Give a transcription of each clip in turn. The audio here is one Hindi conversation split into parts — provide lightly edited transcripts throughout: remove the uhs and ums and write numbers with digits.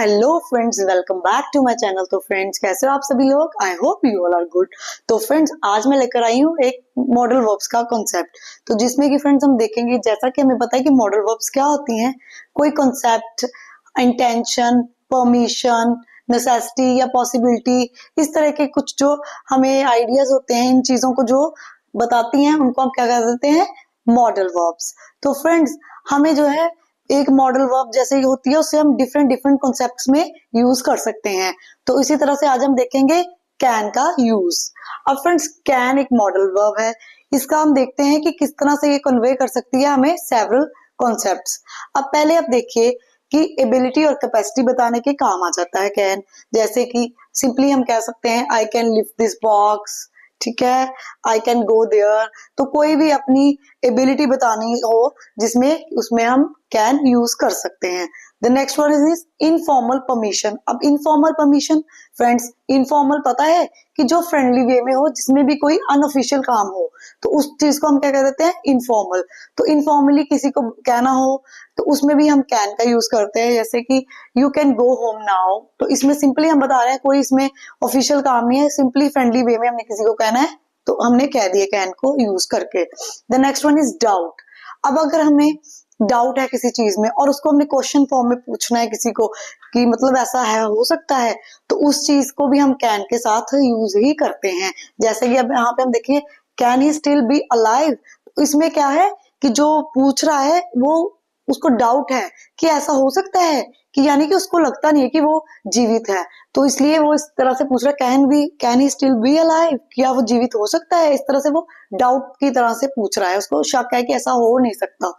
Hello friends, welcome back to my channel. तो फ्रेंड्स, कैसे हो आप सभी लोग? I hope you all are good. तो फ्रेंड्स, आज मैं लेकर आई हूँ एक मॉडल वर्ब्स का कॉन्सेप्ट, तो जिसमें कि फ्रेंड्स हम देखेंगे, जैसा कि हमें पता है कि मॉडल वर्ब्स क्या होती हैं, कोई कॉन्सेप्ट, इंटेंशन, परमिशन, नेसेसिटी या पॉसिबिलिटी, इस तरह के कुछ जो हमें आइडियाज होते हैं, इन चीजों को जो बताती हैं, उनको हम क्या कह देते हैं? Modal verbs. तो फ्रेंड्स, हमें जो है एक मॉडल वर्ब जैसे ही होती है, उससे हम डिफरेंट डिफरेंट कॉन्सेप्ट्स में यूज कर सकते हैं। तो इसी तरह से आज हम देखेंगे कैन का यूज। अब फ्रेंड्स, कैन एक मॉडल वर्ब है। इसका हम देखते हैं कि किस तरह से ये कन्वे कर सकती है हमें सेवरल कॉन्सेप्ट्स। अब पहले आप देखिए कि एबिलिटी और कैपेसिटी बताने के काम आ जाता है कैन। जैसे कि सिंपली हम कह सकते हैं I can lift this box, ठीक है, आई कैन गो देयर। तो कोई भी अपनी एबिलिटी बतानी हो जिसमें, उसमें हम कैन यूज कर सकते हैं। The next one is informal permission. अब इनफॉर्मल परमिशन फ्रेंड्स, इनफॉर्मल पता है कि जो फ्रेंडली वे में हो, जिसमें भी कोई अनऑफिशियल काम हो, तो उस चीज को हम क्या कह देते हैं? इनफॉर्मल। तो इनफॉर्मली किसी को कहना हो तो उसमें भी हम कैन का यूज करते हैं। जैसे कि you can go home now, तो इसमें सिंपली हम बता रहे हैं कोई इसमें ऑफिशियल काम नहीं है, सिंपली फ्रेंडली वे में हमने किसी को कहना है, तो हमने कह दिया कैन को यूज करके। The next one is doubt. अब अगर हमें डाउट है किसी चीज में और उसको हमने क्वेश्चन फॉर्म में पूछना है किसी को कि मतलब ऐसा है, हो सकता है, तो उस चीज को भी हम कैन के साथ यूज ही करते हैं। जैसे कि अब यहाँ पे हम देखिए, can he still be alive. इसमें क्या है कि जो पूछ रहा है वो, उसको डाउट है कि ऐसा हो सकता है, कि यानी कि उसको लगता नहीं है कि वो जीवित है, तो इसलिए वो इस तरह से पूछ रहा है, can he still be alive, क्या वो जीवित हो सकता है? इस तरह से वो डाउट की तरह से पूछ रहा है, उसको शक है कि ऐसा हो नहीं सकता।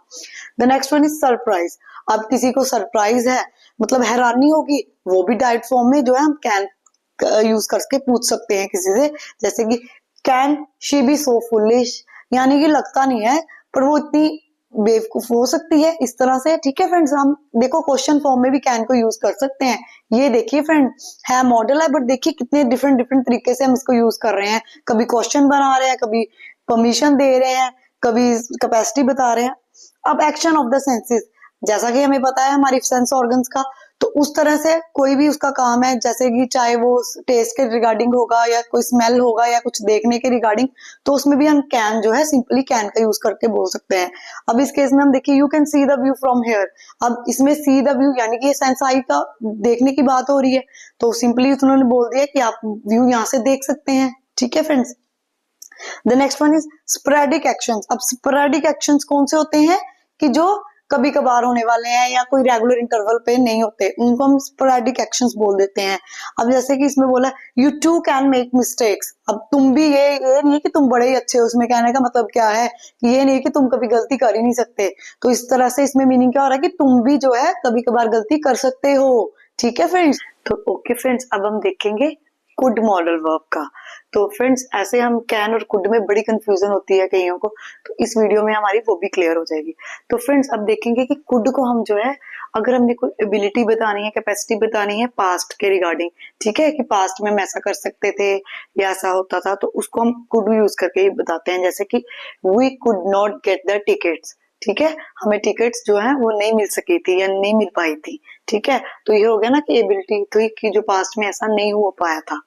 The next one is surprise. अब किसी को सरप्राइज है, मतलब हैरानी होगी, वो भी डाइट फॉर्म में जो है हम कैन यूज करके पूछ सकते हैं किसी से। जैसे कि can she be so foolish, यानी कि लगता नहीं है पर वो इतनी बेवकूफ हो सकती है, इस तरह से। ठीक है फ्रेंड्स, हम देखो क्वेश्चन फॉर्म में भी कैन को यूज कर सकते हैं। ये देखिए फ्रेंड, है मॉडल है, बट देखिए कितने डिफरेंट डिफरेंट तरीके से हम इसको यूज कर रहे हैं। कभी क्वेश्चन बना रहे हैं, कभी परमिशन दे रहे हैं, कभी कैपेसिटी बता रहे हैं। अब एक्शन ऑफ द सेंसेस, जैसा कि हमें पता है हमारी सेंस ऑर्गन्स का, तो उस तरह से कोई भी उसका काम है, जैसे कि चाहे वो टेस्ट के रिगार्डिंग होगा या कोई स्मेल होगा या कुछ देखने के रिगार्डिंग, तो उसमें भी हम कैन जो है सिंपली कैन का यूज करके बोल सकते हैं। अब इस केस में हम देखिए, you can see the view from here. अब इसमें सी द व्यू यानी कि ये सेंस आई का देखने की बात हो रही है, तो सिंपली उन्होंने बोल दिया कि आप व्यू यहाँ से देख सकते हैं। ठीक है friends. The next one is sporadic actions. अब स्पोरेडिक एक्शंस कौन से होते हैं कि जो कभी कभार होने वाले हैं या कोई रेगुलर इंटरवल पे नहीं होते, उनको हम स्पोरेडिक एक्शंस बोल देते हैं। अब जैसे कि इसमें बोला you too can make mistakes. अब तुम भी, ये नहीं है कि तुम बड़े ही अच्छे हो, उसमें कहने का मतलब क्या है कि ये नहीं है कि तुम कभी गलती कर ही नहीं सकते। तो इस तरह से इसमें मीनिंग क्या हो रहा है कि तुम भी जो है कभी कभार गलती कर सकते हो। ठीक है फ्रेंड्स। तो ओके फ्रेंड्स, अब हम देखेंगे कुड मॉडल वर्ब का। तो फ्रेंड्स, ऐसे हम कैन और कुड में बड़ी कंफ्यूजन होती है कईयों को, तो इस वीडियो में हमारी वो भी क्लियर हो जाएगी। तो फ्रेंड्स, अब देखेंगे कि कुड को हम जो है, अगर हमने कोई एबिलिटी बतानी है, कैपेसिटी बतानी है पास्ट के रिगार्डिंग, ठीक है, कि पास्ट में हम ऐसा कर सकते थे या ऐसा होता था, तो उसको हम कुड यूज करके ही बताते हैं। जैसे कि we could not get the tickets, ठीक है, हमें टिकट्स जो है वो नहीं मिल सकी थी या नहीं मिल पाई थी। ठीक है, तो ये हो गया ना कि एबिलिटी थी कि जो पास्ट में ऐसा नहीं हो पाया था।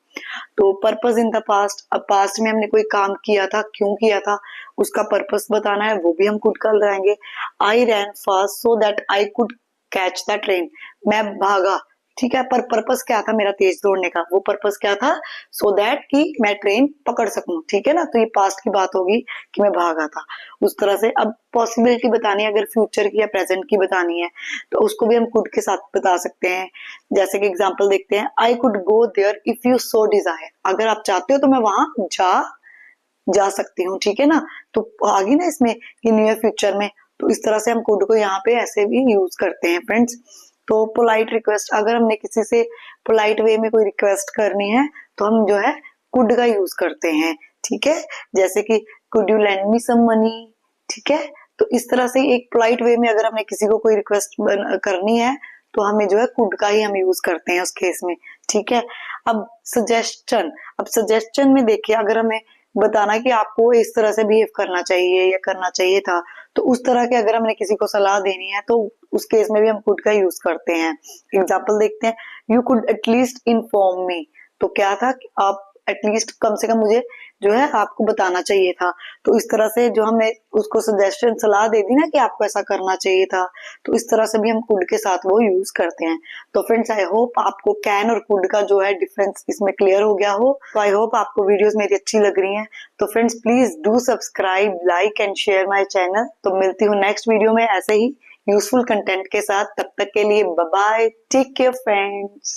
तो पर्पस इन द पास्ट, अब पास्ट में हमने कोई काम किया था, क्यों किया था, उसका पर्पस बताना है, वो भी हम कुड कर लाएंगे। I ran fast so that I could catch the train. मैं भागा, ठीक है, पर पर्पस क्या था मेरा तेज दौड़ने का? वो पर्पस क्या था? सो दैट कि मैं ट्रेन पकड़ सकूं। ठीक है ना, तो ये पास्ट की बात होगी कि मैं भागा था, उस तरह से। अब पॉसिबिलिटी बतानी है, अगर फ्यूचर की या प्रेजेंट की बतानी है, तो उसको भी हम कुड के साथ बता सकते हैं। जैसे कि एग्जांपल देखते हैं, I could go there if you so desire. अगर आप चाहते हो तो मैं वहां जा सकती हूँ। ठीक है ना, तो आ गई ना इसमें कि नियर फ्यूचर में। तो इस तरह से हम कुड को यहाँ पे ऐसे भी यूज करते हैं फ्रेंड्स। तो पोलाइट रिक्वेस्ट, अगर हमने किसी से पोलाइट वे में कोई रिक्वेस्ट करनी है, तो हम जो है कुड का यूज करते हैं। ठीक है, जैसे कि could you lend me some money. ठीक है, तो इस तरह से एक पोलाइट वे में अगर हमने किसी को कोई रिक्वेस्ट करनी है, तो हमें जो है कुड का ही हम यूज करते हैं उस केस में। ठीक है, अब सजेशन। अब सजेशन में देखिए, अगर हमें बताना कि आपको इस तरह से बिहेव करना चाहिए या करना चाहिए था। तो उस तरह के अगर हमने किसी को सलाह देनी है तो उस केस में भी हम कुड का यूज करते हैं। एग्जाम्पल देखते हैं, you could at least inform me. तो क्या था कि आप एटलीस्ट कम से कम मुझे जो है आपको बताना चाहिए था। तो इस तरह से जो हमने उसको सजेशन सलाह दे दी ना कि आपको ऐसा करना चाहिए था, तो इस तरह से भी हम कुड के साथ वो यूज करते हैं। तो फ्रेंड्स आई होप आपको कैन और कुड का जो है डिफरेंस इसमें क्लियर हो गया हो। तो आई होप आपको वीडियोस मेरी अच्छी लग रही हैं। तो friends please do subscribe, like and share my channel. तो मिलती हूँ नेक्स्ट वीडियो में ऐसे ही यूजफुल कंटेंट के साथ। तब तक के लिए bye bye, take care friends.